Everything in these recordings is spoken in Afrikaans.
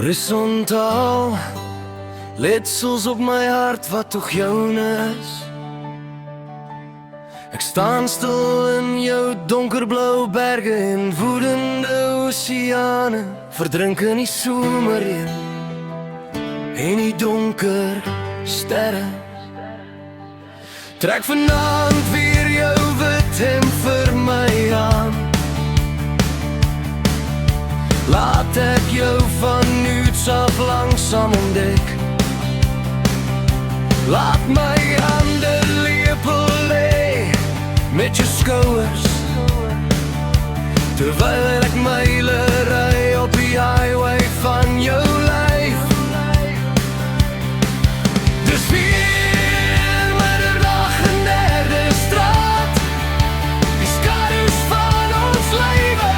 Horizontaal, letsels op my hart wat toch joune is. Ek staan stil in jou donkerblauw berge en woedende oceane, verdrink in die somerreën en die donker sterre. Trek vanaand weer jou wit hemd vir my aan. Laat ek jou van nuuts af langsaam ontdek. Laat my hande lepel lê met jou skouers, terwyl ek myle ry op die highway van jou lyf. Dis weer midderdag in derde straat, die skadu's van ons lewe.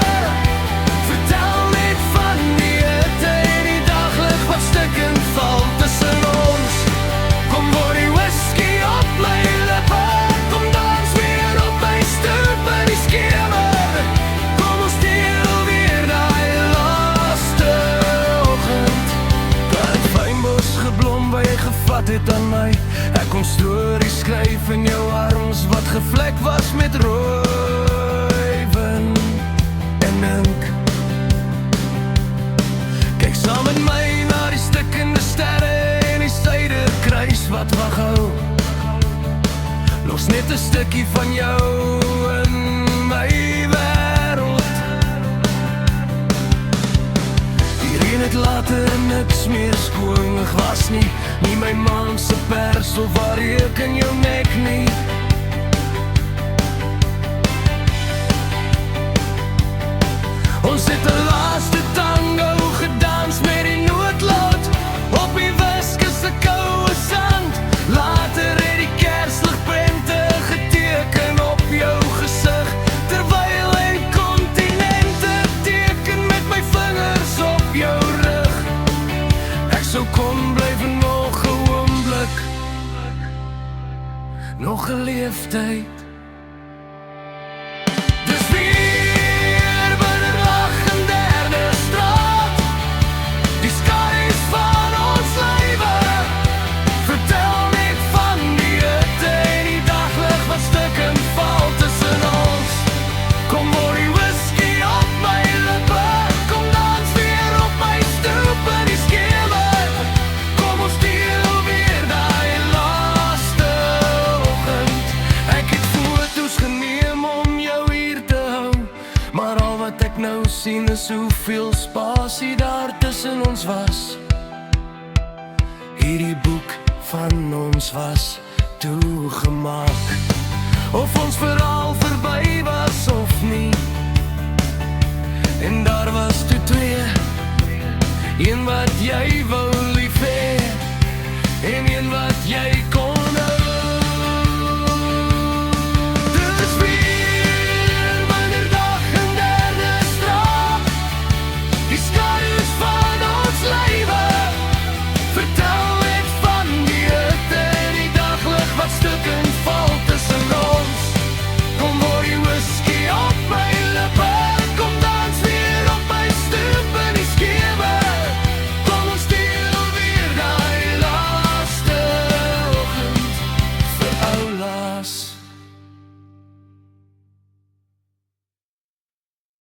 Vertel net van die hitte en die daglig wat stikkend val tussen ons. Kom word die whisky op my lippe, kom dans weer op my stoep in die skemer. Kom ons deel weer die laaste oggend. Dat fynbos geblom waar jy gevat het aan my. Ek kon stories skryf in jou arms wat gevlek was met rooi wind en ink. Kyk saam met my na die stikkende sterre en die suiderkruis wat wag hou. Los net 'n stukkie van jou in my wêreld. Hierin het later niks meer skoonig was nie, nie my man se pers of waar ek in jou nek nie. Ons het 'n laaste tango gedans met die noodlot op die Weskus se koue sand. Later het die kersligprente geteken op jou gesig, terwyl ek kontinente teken met my vingers op jou rug. Ek sou kon blyf nog 'n oomblik, nog 'n leeftyd. Dis weer midderdag in derde straat, die skadu's van ons lewe. Vertel net van die hitte en die daglig wat stikkend val tussen ons. Kom word die whisky op my lippe, kom dans weer op my stoep in die skemer. Kom ons deel weer die laaste oggend. Ek het foto's geneem om jou hier te hou, maar al wat ek nou sien is hoeveel spasie daar tussen ons was. Hierdie boek van ons was toegemaak, of ons verhaal verby was of nie. En daar was toe twee, een wat jy wou